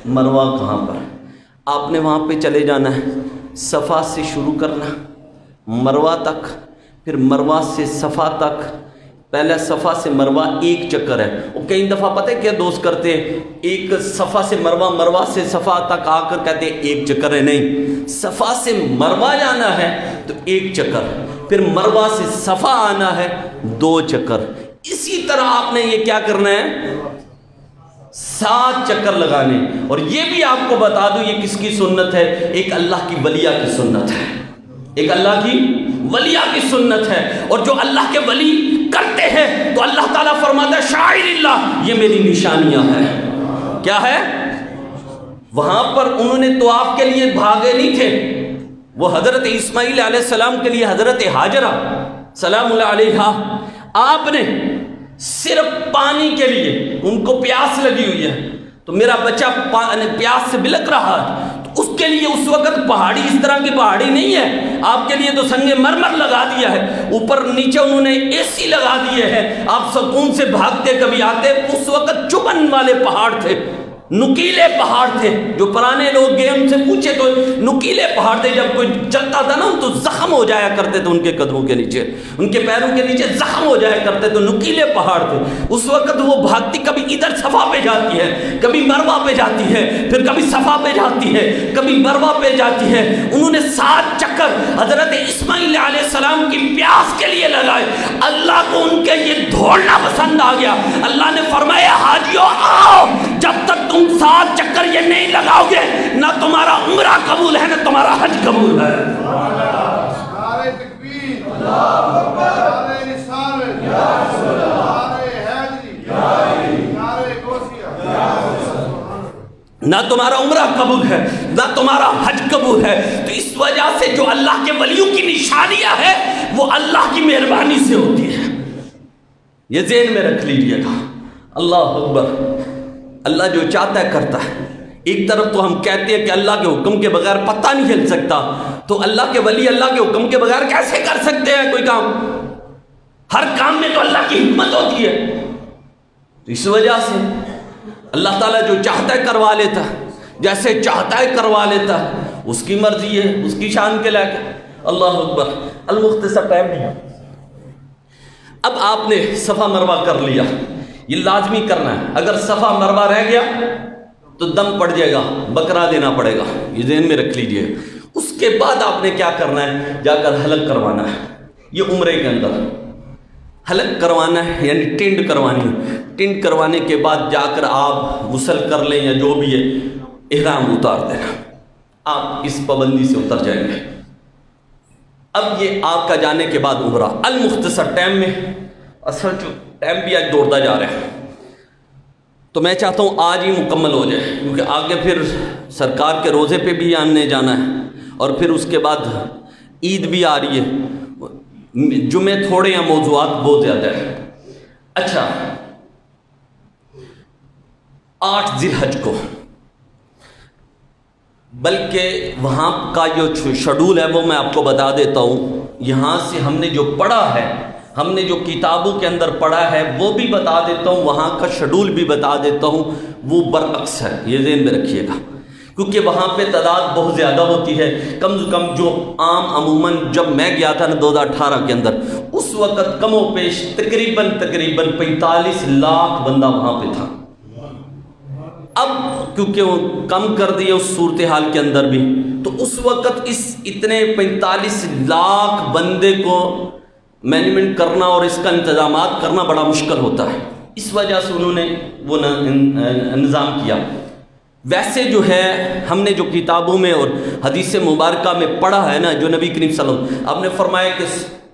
مروہ کہاں پر. آپ نے وہاں پہ چلے جانا ہے، صفا سے شروع کرنا مروہ تک، پھر مروہ سے صفا تک. پہلے صفا سے مروہ 1 چکر ہے. وہ کئی دفعہ پتہ ہے کیا دوست کرتے ہیں، ایک صفا سے مروہ، مروہ سے صفا تک آ کر کہتے ہیں 1 چکر ہے. نہیں، صفا سے مروہ جانا ہے تو 1 چکر، پھر مروہ سے صفا آنا ہے 2 چکر. اسی طرح آپ نے یہ کیا کرنا ہے؟ 7 چکر لگانے. اور یہ بھی آپ کو بتا دوں یہ کس کی سنت ہے؟ ایک اللہ کی ولیہ کی سنت ہے، ایک اللہ کی ولیہ کی سنت ہے. اور جو اللہ کے ولی کرتے ہیں تو اللہ تعالیٰ فرماتا ہے شاعر اللہ، یہ میری نشانیاں ہیں. کیا ہے؟ وہاں پر انہوں نے طواف کے لیے بھاگے نہیں تھے، وہ حضرت اسماعیل علیہ السلام کے لیے حضرت ہاجرہ سلام اللہ علیہا، آپ نے صرف پانی کے لیے، ان کو پیاس لگی ہوئی ہے تو میرا بچہ پیاس سے بلک رہا ہے، تو اس کے لیے اس وقت پہاڑی اس طرح کی پہاڑی نہیں ہے، آپ کے لیے تو سنگ مرمر لگا دیا ہے، اوپر نیچے انہوں نے اے سی لگا دیے ہیں، آپ سکون سے بھاگتے کبھی آتے. اس وقت چبن والے پہاڑ تھے، نکیلے پہاڑ تھے. جو پرانے لوگ گئے ان سے پوچھے تو نکیلے پہاڑ تھے، جب کوئی چلتا تھا نا تو زخم ہو جایا کرتے تھے، ان کے قدموں کے نیچے، ان کے پیروں کے نیچے زخم ہو جایا کرتے تو نکیلے پہاڑ تھے. اس وقت وہ بھاگتی، کبھی ادھر صفا پہ جاتی ہے، کبھی مروہ پہ جاتی ہے، پھر کبھی صفا پہ جاتی ہے، کبھی مروہ پہ جاتی ہے. انہوں نے 7 چکر حضرت اسماعیل علیہ السلام کی پیاس کے لیے لگائے. اللہ کو ان کے یہ دھوڑنا پسند آ گیا. اللہ نے فرمایا حاجیو آؤ، جب تک تم 7 چکر یہ نہیں لگاؤ گے نہ تمہارا عمرہ قبول ہے نہ تمہارا حج قبول ہے. نعرہ تکبیر، اللہ اکبر، نعرہ رسالت، یا رسول اللہ، نعرہ حیدری، نعرہ غوثیہ، نہ تمہارا عمرہ قبول ہے نہ تمہارا حج قبول ہے. تو اس وجہ سے جو اللہ کے ولیوں کی نشانیاں ہے وہ اللہ کی مہربانی سے ہوتی ہے، یہ ذہن میں رکھ لیجئے گا. اللہ اکبر. اللہ جو چاہتا ہے کرتا ہے. ایک طرف تو ہم کہتے ہیں کہ اللہ کے حکم کے بغیر پتہ نہیں ہل سکتا، تو اللہ کے ولی اللہ کے حکم کے بغیر کیسے کر سکتے ہیں کوئی کام؟ ہر کام میں تو اللہ کی حکمت ہوتی ہے. تو اس وجہ سے اللہ تعالیٰ جو چاہتا ہے کروا لیتا ہے، جیسے چاہتا ہے کروا لیتا ہے، اس کی مرضی ہے، اس کی شان کے لائق ہے. اللہ اکبر. المختصر ٹائم نہیں ہے. اب آپ نے صفا مروہ کر لیا، یہ لازمی کرنا ہے. اگر صفا مروا رہ گیا تو دم پڑ جائے گا, بکرا دینا پڑے گا, یہ ذہن میں رکھ لیجئے. اس کے بعد آپ نے کیا کرنا ہے, جا کر حلق کروانا ہے. یہ عمرے کے اندر حلق کروانا ہے, یعنی ٹنڈ کروانی ہے. ٹنڈ کروانے کے بعد جا کر آپ غسل کر لیں یا جو بھی ہے, احرام اتار دینا. آپ اس پابندی سے اتر جائیں گے. اب یہ آپ کا جانے کے بعد عمرہ. المختصر ٹائم میں, اصل جو ٹائم بھی آج دوڑتا جا رہا ہے, تو میں چاہتا ہوں آج ہی مکمل ہو جائے, کیونکہ آگے پھر سرکار کے روزے پہ بھی آنے جانا ہے, اور پھر اس کے بعد عید بھی آ رہی ہے. جمعے تھوڑے ہیں, موضوعات بہت زیادہ ہے. اچھا, 8 ذی الحج کو, بلکہ وہاں کا جو شیڈول ہے وہ میں آپ کو بتا دیتا ہوں. یہاں سے ہم نے جو پڑھا ہے, ہم نے جو کتابوں کے اندر پڑھا ہے وہ بھی بتا دیتا ہوں, وہاں کا شیڈول بھی بتا دیتا ہوں. وہ برعکس ہے, یہ ذہن میں رکھیے گا, کیونکہ وہاں پہ تعداد بہت زیادہ ہوتی ہے. کم سے کم جو عموماً جب میں گیا تھا نا 2018 کے اندر, اس وقت کم و پیش تقریباً 45 لاکھ بندہ وہاں پہ تھا. اب کیونکہ وہ کم کر دیے اس صورتحال کے اندر بھی, تو اس وقت اس اتنے 45 لاکھ بندے کو مینجمنٹ کرنا اور اس کا انتظامات کرنا بڑا مشکل ہوتا ہے. اس وجہ سے انہوں نے وہ نظام کیا. ویسے جو ہے ہم نے جو کتابوں میں اور حدیث مبارکہ میں پڑھا ہے نا, جو نبی کریم صلی اللہ علیہ وسلم آپ نے فرمایا کہ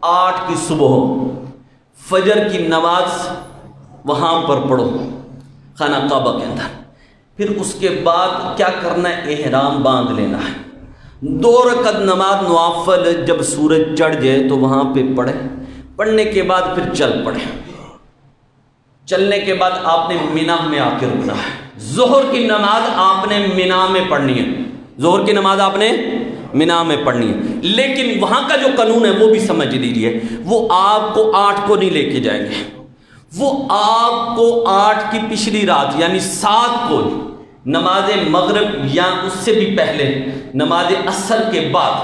8 کی صبح فجر کی نماز وہاں پر پڑھو خانہ کعبہ کے اندر. پھر اس کے بعد کیا کرنا ہے, احرام باندھ لینا ہے. 2 رکعت نماز نوافل جب سورج چڑھ جائے تو وہاں پہ پڑھے. پڑھنے کے بعد پھر چل پڑے. چلنے کے بعد آپ نے مینا میں آ کے رکنا ہے. ظہر کی نماز آپ نے مینا میں پڑھنی ہے. ظہر کی نماز آپ نے مینا میں پڑھنی ہے, لیکن وہاں کا جو قانون ہے وہ بھی سمجھ لیجیے. وہ آپ کو 8 کو نہیں لے کے جائیں گے, وہ آپ کو 8 کی پچھلی رات یعنی 7 کو نماز مغرب یا اس سے بھی پہلے نماز عصر کے بعد,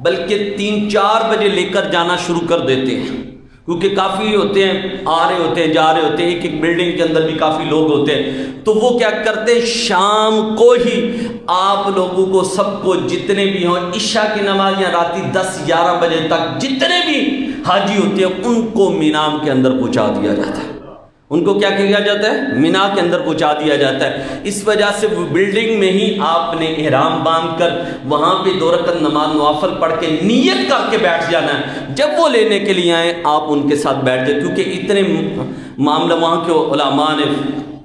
بلکہ 3-4 بجے لے کر جانا شروع کر دیتے ہیں. کیونکہ کافی ہوتے ہیں, آ رہے ہوتے ہیں, جا رہے ہوتے ہیں, ایک بلڈنگ کے اندر بھی کافی لوگ ہوتے ہیں. تو وہ کیا کرتے ہیں, شام کو ہی آپ لوگوں کو سب کو جتنے بھی ہوں عشاء کی نماز یا راتی 10-11 بجے تک جتنے بھی حاجی ہوتے ہیں ان کو مینا کے اندر پہنچا دیا جاتا ہے. ان کو کیا کیا جاتا ہے, مینا کے اندر پہنچا دیا جاتا ہے. اس وجہ سے وہ بلڈنگ میں ہی آپ نے احرام باندھ کر وہاں پہ 2 رکعت نماز نوافل پڑھ کے نیت کر کے بیٹھ جانا ہے. جب وہ لینے کے لیے آئیں آپ ان کے ساتھ بیٹھ جائیں, کیونکہ اتنے معاملہ وہاں کے علماء نے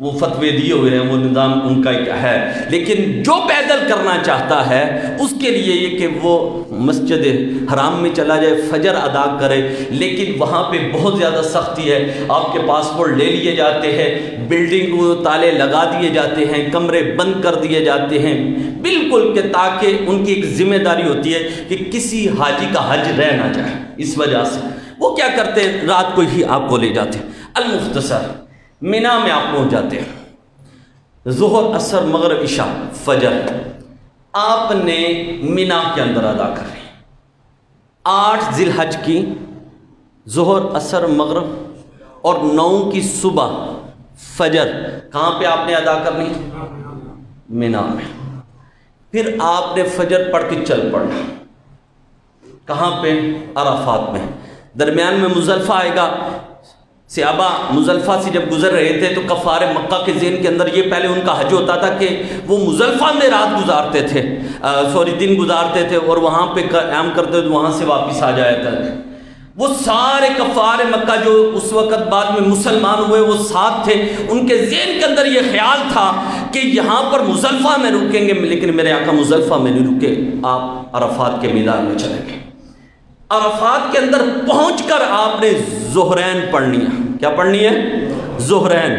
وہ فتوے دیے ہوئے ہیں, وہ نظام ان کا ایک ہے. لیکن جو پیدل کرنا چاہتا ہے اس کے لیے یہ کہ وہ مسجد حرام میں چلا جائے, فجر ادا کرے. لیکن وہاں پہ بہت زیادہ سختی ہے, آپ کے پاسپورٹ لے لیے جاتے ہیں, بلڈنگ کو تالے لگا دیے جاتے ہیں, کمرے بند کر دیے جاتے ہیں, بالکل کہ تاکہ ان کی ایک ذمہ داری ہوتی ہے کہ کسی حاجی کا حج رہ نہ جائے. اس وجہ سے وہ کیا کرتے ہیں, رات کو ہی آپ کو لے جاتے ہیں. المختصر مینا میں آپ پہنچ جاتے ہیں. ظہر عصر مغرب عشاء فجر آپ نے مینا کے اندر ادا کر لی. 8 ذی الحج کی ظہر عصر مغرب اور 9 کی صبح فجر کہاں پہ آپ نے ادا کرنی, مینا میں. پھر آپ نے فجر پڑھ کے چل پڑنا. کہاں پہ, عرفات میں. درمیان میں مزدلفہ آئے گا. صحابہ مزدلفہ سے جب گزر رہے تھے تو کفار مکہ کے ذہن کے اندر یہ پہلے ان کا حج ہوتا تھا کہ وہ مزدلفہ میں رات گزارتے تھے, دن گزارتے تھے, اور وہاں پہ قیام کرتے تھے, وہاں سے واپس آ جایا کرتے. وہ سارے کفار مکہ جو اس وقت بعد میں مسلمان ہوئے وہ ساتھ تھے, ان کے ذہن کے اندر یہ خیال تھا کہ یہاں پر مزدلفہ میں رکیں گے, لیکن میرے آقا مزدلفہ میں نہیں رکے, آپ عرفات کے میدان میں چلیں گے. عرفات کے اندر پہنچ کر آپ نے ظہرین پڑھنی ہے. کیا پڑھنی ہے, ظہرین.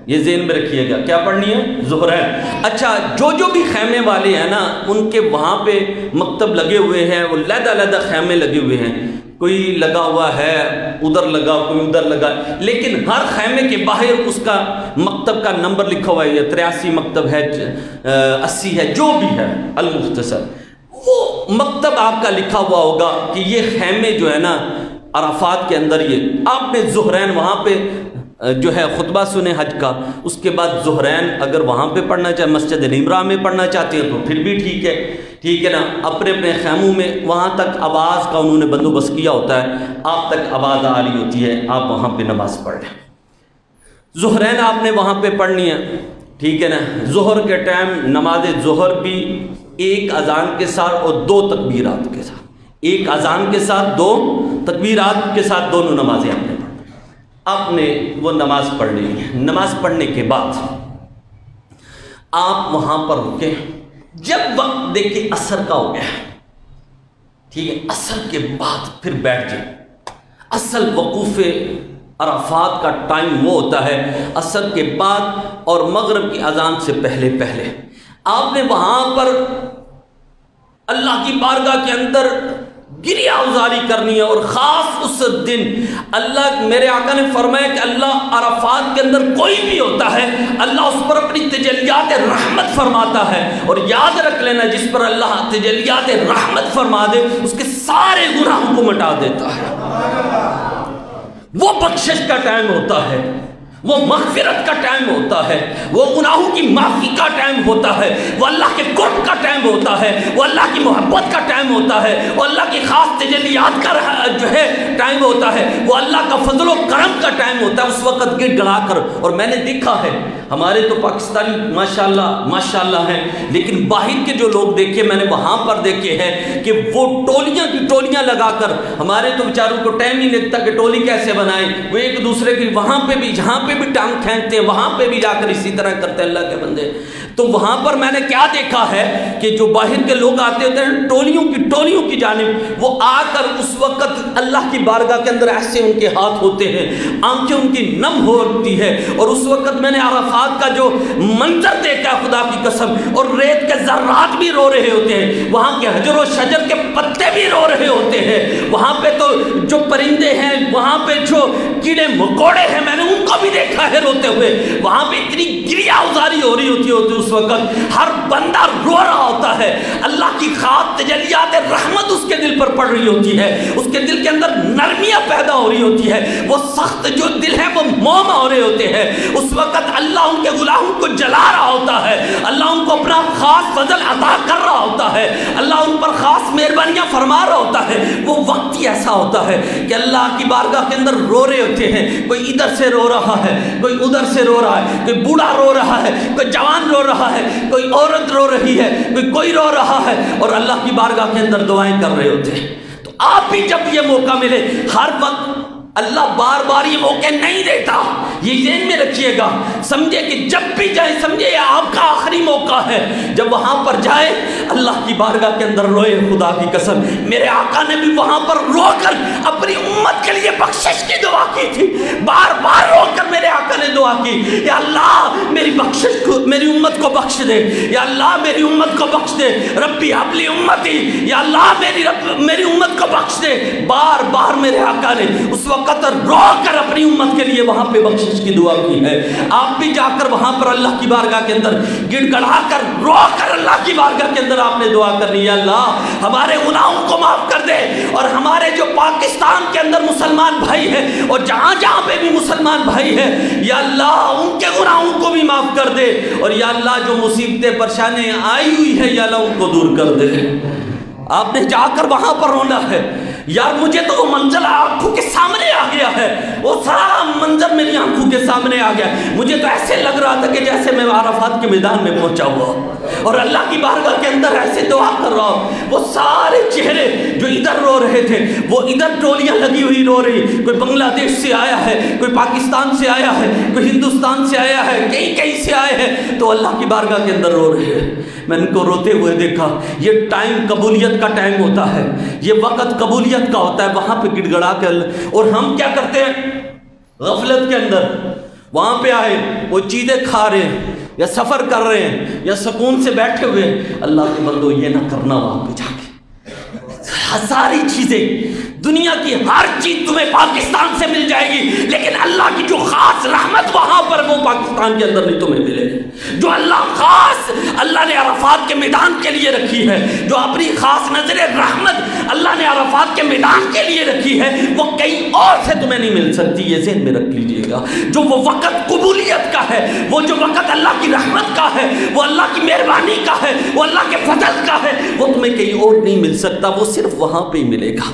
یہ ذہن میں رکھیے گا, کیا پڑھنی ہے, ظہرین. اچھا, جو بھی خیمے والے ہیں نا ان کے وہاں پہ مکتب لگے ہوئے ہیں, وہ علیحدہ خیمے لگے ہوئے ہیں, کوئی لگا ہوا ہے ادھر لگا, کوئی ادھر لگا, لیکن ہر خیمے کے باہر اس کا مکتب کا نمبر لکھا ہوا ہے, 83 مکتب ہے, 80 ہے, جو بھی ہے. المختصر وہ مکتب آپ کا لکھا ہوا ہوگا کہ یہ خیمے جو ہے نا عرفات کے اندر, یہ آپ نے ظہرین وہاں پہ جو ہے خطبہ سنیں حج کا، اس کے بعد ظہرین اگر وہاں پہ پڑھنا چاہے، مسجد نمرہ میں پڑھنا چاہتے ہیں تو پھر بھی ٹھیک ہے نا، اپنے اپنے خیموں میں وہاں تک آواز کا انہوں نے بندوبست کیا ہوتا ہے، آپ تک آواز آ رہی ہوتی ہے، آپ وہاں پہ نماز پڑھ لیں۔ ظہرین آپ نے وہاں پہ پڑھنی ہے، ٹھیک ہے نا۔ ظہر کے ٹائم نماز ظہر بھی ایک اذان کے ساتھ اور 2 تکبیرات کے ساتھ، ایک اذان کے ساتھ 2 تکبیرات کے ساتھ دونوں نمازیں آپ نے وہ نماز پڑھ لی ہے۔ نماز پڑھنے کے بعد آپ وہاں پر رکیں، جب وقت دیکھیں عصر کا ہو گیا، ٹھیک ہے، عصر کے بعد پھر بیٹھ جائیں۔ اصل وقوف عرفات کا ٹائم وہ ہوتا ہے عصر کے بعد اور مغرب کی اذان سے پہلے آپ نے وہاں پر اللہ کی بارگاہ کے اندر گریہ گزاری کرنی ہے، اور خاص اس دن اللہ، میرے آقا نے فرمایا کہ اللہ عرفات کے اندر کوئی بھی ہوتا ہے اللہ اس پر اپنی تجلیات رحمت فرماتا ہے، اور یاد رکھ لینا جس پر اللہ تجلیات رحمت فرما دے اس کے سارے گناہوں کو مٹا دیتا ہے۔ وہ بخشش کا ٹائم ہوتا ہے، وہ مغفرت کا ٹائم ہوتا ہے، وہ گناہوں کی معافی کا ٹائم ہوتا ہے، وہ اللہ کے قرب کا ٹائم ہوتا ہے، وہ اللہ کی محبت کا ٹائم ہوتا ہے، وہ اللہ کی خاص تجلیات کا جو ہے ٹائم ہوتا ہے، وہ اللہ کا فضل و کرم کا ٹائم ہوتا ہے۔ اس وقت گڑ گڑا کر، اور میں نے دیکھا ہے ہمارے تو پاکستانی ماشاءاللہ ہیں، لیکن باہر کے جو لوگ دیکھے میں نے وہاں پر دیکھے ہیں کہ وہ ٹولیاں کی ٹولیاں لگا کر، ہمارے تو بیچاروں کو ٹائم ہی نہیں لگتا کہ ٹولی کیسے بنائیں، وہ ایک دوسرے کی وہاں پہ بھی جہاں پہ بھی ٹانگ کھینچتے ہیں وہاں پہ بھی جا کر اسی طرح کرتے ہیں اللہ کے بندے۔ تو وہاں پر میں نے کیا دیکھا ہے کہ جو باہر کے لوگ آتے ہوتے ہیں ٹولیوں کی جانب، وہ آ کر اس وقت اللہ کی بارگاہ کے اندر ایسے ان کے ہاتھ ہوتے ہیں، آنکھیں ان کی نم ہوتی ہے، اور اس وقت میں نے عرفات کا جو منظر دیکھا خدا کی قسم، اور ریت کے ذرات بھی رو رہے ہوتے ہیں، وہاں کے حجر و شجر کے پتے بھی رو رہے ہوتے ہیں، وہاں پہ تو جو پرندے ہیں، وہاں پہ جو کیڑے مکوڑے ہیں میں نے ان کو بھی دیکھا ہے روتے ہوئے، وہاں پہ اتنی گریہ گزاری ہو رہی ہوتی ہے اس وقت، ہر بندہ رو رہا ہوتا ہے، اللہ کی خاص تجلیات رحمت اس کے دل پر پڑ رہی ہوتی ہے، اس کے دل کے اندر نرمیاں پیدا ہو رہی ہوتی ہے، وہ سخت جو دل ہے وہ موم ہو رہے ہوتے ہیں، اس وقت اللہ ان کے گناہوں کو جلا رہا ہوتا ہے، اللہ ان کو اپنا خاص فضل عطا کر رہا ہوتا ہے، اللہ ان پر خاص مہربانیاں فرما رہا ہوتا ہے۔ وہ وقت ہی ایسا ہوتا ہے کہ اللہ کی بارگاہ کے اندر رو رہے ہوتے ہیں، کوئی ادھر سے رو رہا ہے، کوئی ادھر سے رو رہا ہے، کوئی بوڑھا رو رہا ہے، کوئی جوان رو رہا ہے، کوئی عورت رو رہی ہے، کوئی رو رہا ہے، اور اللہ کی بارگاہ کے اندر دعائیں کر رہے ہوتے ہیں۔ تو آپ بھی جب یہ موقع ملے، ہر وقت اللہ بار بار یہ موقع نہیں دیتا، یہ ذہن میں رکھیے گا، سمجھے کہ جب بھی جائے سمجھے یہ آپ کا آخری موقع ہے، جب وہاں پر جائے اللہ کی بارگاہ کے اندر روئے۔ خدا کی قسم میرے آقا نے بھی وہاں پر رو کر اپنی امت کے لیے بخشش کی دعا کی تھی، بار بار رو کر میرے آقا نے دعا کی، یا اللہ میری بخشش کو، میری امت کو بخش دے، یا اللہ میری امت کو بخش دے، ربی حبلی امتی، یا اللہ میری امت کو بخش دے۔ بار بار میرے آقا نے اس وقت رو کر اپنی امت کے لیے وہاں پہ بخشش کی دعا کی ہے۔ آپ بھی جا کر وہاں پر اللہ کی بارگاہ کے اندر گڑ گڑا کر رو کر اللہ کی بارگاہ کے اندر آپ نے دعا کرنی ہے، اللہ ہمارے گناہوں کو معاف کر دے، اور ہمارے جو پاکستان کے اندر مسلمان بھائی ہیں اور جہاں جہاں پہ بھی مسلمان بھائی ہیں، یا اللہ ان کے گناہوں کو بھی معاف کر دے، اور یا اللہ جو مصیبتیں پریشانیاں آئی ہوئی ہے یا اللہ ان کو دور کر دے۔ آپ نے جا کر وہاں پر رونا ہے۔ یار مجھے تو وہ منظر آنکھوں کے سامنے آ گیا ہے، وہ سارا منظر میری آنکھوں کے سامنے آ گیا، مجھے تو ایسے لگ رہا تھا کہ جیسے میں عرفات کے میدان میں پہنچا ہوا اور اللہ کی بارگاہ کے اندر ایسے دعا کر رہا ہوں۔ وہ سارے چہرے جو ادھر رو رہے تھے وہ ادھر ٹولیاں لگی ہوئی رو رہی، کوئی بنگلہ دیش سے آیا ہے، کوئی پاکستان سے آیا ہے، کوئی ہندوستان سے آیا ہے، کہیں سے آئے ہیں، تو اللہ کی بارگاہ کے اندر رو رہے ہیں۔ میں ان کو روتے ہوئے دیکھا۔ یہ ٹائم قبولیت کا ٹائم ہوتا ہے، یہ وقت قبولیت کا ہوتا ہے، وہاں پہ گڑ گڑا کے، اور ہم کیا کرتے ہیں غفلت کے اندر، وہاں پہ آئے وہ چیزیں کھا رہے ہیں یا سفر کر رہے ہیں یا سکون سے بیٹھے ہوئے، اللہ کے بندو یہ نہ کرنا، وہاں پہ جا کے ساری چیزیں، دنیا کی ہر چیز تمہیں پاکستان سے مل جائے گی، لیکن اللہ کی جو خاص رحمت وہاں پر وہ پاکستان کے اندر نہیں تمہیں ملے گی۔ جو اللہ نے عرفات کے میدان کے لیے رکھی ہے، جو اپنی خاص نظر رحمت اللہ نے عرفات کے میدان کے لیے رکھی ہے وہ کہیں اور سے تمہیں نہیں مل سکتی. یہ ذہن میں رکھ لیجئے گا. جو وہ وقت قبولیت کا ہے، وہ جو وقت اللہ کی رحمت کا ہے، وہ اللہ کی مہربانی کا ہے، وہ اللہ کے فضل کا ہے، وہ تمہیں کہیں اور نہیں مل سکتا، وہ صرف وہاں پہ ہی ملے گا.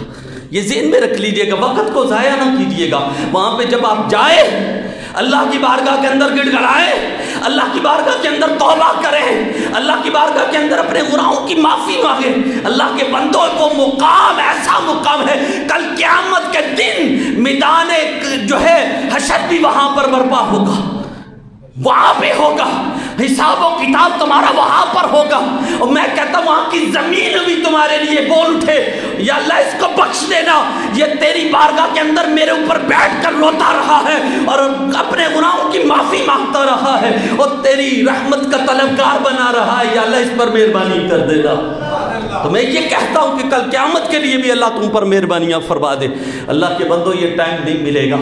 یہ ذہن میں رکھ لیجئے گا. وقت کو ضائع نہ کیجئے گا. وہاں پہ جب آپ جائیں اللہ کی بارگاہ کے اندر گڑ گڑائیں، اللہ کی بارگاہ کے اندر توبہ کریں، اللہ کی بارگاہ کے اندر اپنے گناہوں کی معافی مانگیں. اللہ کے بندوں کو مقام ایسا مقام ہے، کل قیامت کے دن میدان جو ہے حشر بھی وہاں پر برپا ہوگا، وہاں پہ ہوگا. حساب و کتاب تمہارا وہاں پر ہوگا. اور میں کہتا ہوں وہاں کی زمین بھی تمہارے لیے بول اٹھے، یا اللہ اس کو بخش دینا، یہ تیری بارگاہ کے اندر میرے اوپر بیٹھ کر روتا رہا ہے اور اپنے گناہوں کی معافی مانگتا رہا ہے اور تیری رحمت کا طلبگار بنا رہا ہے، یا اللہ اس پر مہربانی کر دینا. تو میں یہ کہتا ہوں کہ کل قیامت کے لیے بھی اللہ تم پر مہربانیاں فرما دے. اللہ کے بندوں یہ ٹائم نہیں ملے گا،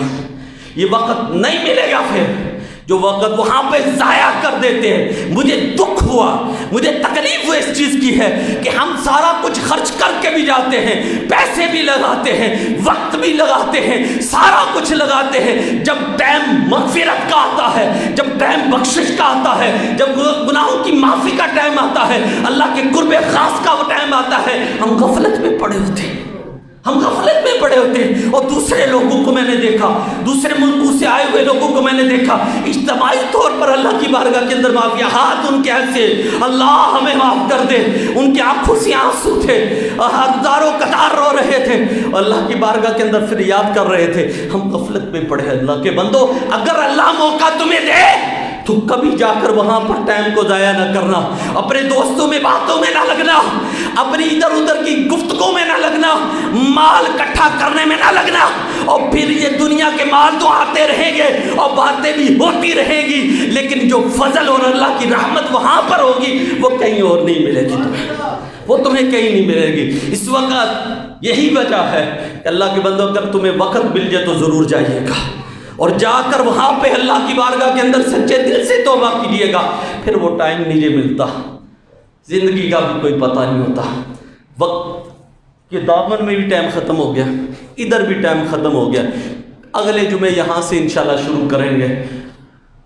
یہ وقت نہیں ملے گا. پھر جو وقت وہاں پہ ضائع کر دیتے ہیں. مجھے دکھ ہوا، مجھے تکلیف ہوئی اس چیز کی ہے کہ ہم سارا کچھ خرچ کر کے بھی جاتے ہیں، پیسے بھی لگاتے ہیں، وقت بھی لگاتے ہیں، سارا کچھ لگاتے ہیں. جب ٹائم مغفرت کا آتا ہے، جب ٹائم بخشش کا آتا ہے، جب گناہوں کی معافی کا ٹائم آتا ہے، اللہ کے قرب خاص کا وہ ٹائم آتا ہے، ہم غفلت میں پڑے ہوتے ہیں. ہم غفلت میں پڑے ہوتے ہیں. اور دوسرے لوگوں کو میں نے دیکھا، دوسرے ملکوں سے آئے ہوئے لوگوں کو میں نے دیکھا اجتماعی طور پر اللہ کی بارگاہ کے اندر معافی، ہاتھ ان کے ایسے اللہ ہمیں معاف کر دے، ان کی آنکھوں سے آنسو تھے، ہزاروں قطار رو رہے تھے، اللہ کی بارگاہ کے اندر پھر یاد کر رہے تھے. ہم غفلت میں پڑے. اللہ کے بندو اگر اللہ موقع تمہیں دے تو کبھی جا کر وہاں پر ٹائم کو ضائع نہ کرنا، اپنے دوستوں میں باتوں میں نہ لگنا، اپنی ادھر ادھر کی گفتگو میں نہ لگنا، مال اکٹھا کرنے میں نہ لگنا. اور پھر یہ دنیا کے مال تو آتے رہیں گے اور باتیں بھی ہوتی رہیں گی، لیکن جو فضل اور اللہ کی رحمت وہاں پر ہوگی وہ کہیں اور نہیں ملے گی تمہیں، وہ تمہیں کہیں نہیں ملے گی. اس وقت یہی وجہ ہے کہ اللہ کے بندوں اگر تمہیں وقت مل جائے تو ضرور جائیے گا اور جا کر وہاں پہ اللہ کی بارگاہ کے اندر سچے دل سے توبہ کیجیے گا. پھر وہ ٹائم نہیں ملتا، زندگی کا بھی کوئی پتہ نہیں ہوتا. وقت کے دامن میں بھی ٹائم ختم ہو گیا، ادھر بھی ٹائم ختم ہو گیا. اگلے جمعے یہاں سے انشاءاللہ شروع کریں گے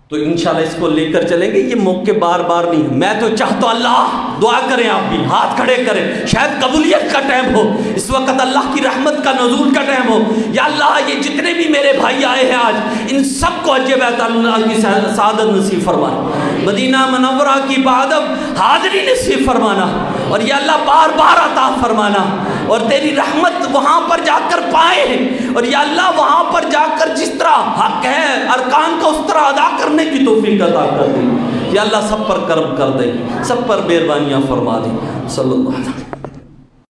تو انشاءاللہ اس کو لے کر چلیں گے. یہ موقع بار بار نہیں. میں تو چاہتا ہوں اللہ دعا کریں، آپ بھی ہاتھ کھڑے کریں، شاید قبولیت کا ٹائم ہو، اس وقت اللہ کی رحمت کا نزول کا ٹائم ہو. یا اللہ یہ جتنے بھی میرے بھائی آئے ہیں آج، ان سب کو حج بیت اللہ کی سعادت نصیب فرمانا، مدینہ منورہ کی بادب حاضری نصیب فرمانا، اور یا اللہ بار بار عطا فرمانا، اور تیری رحمت وہاں پر جا کر پائیں، اور یا اللہ وہااں پر جا کر جس طرح حق ہے ارکان کا اس طرح ادا کرنے کی توفیق عطا کر دیں. یا اللہ سب پر کرم کر دیں، سب پر مہربانیاں فرما دیں. صلی اللہ علیہ وسلم.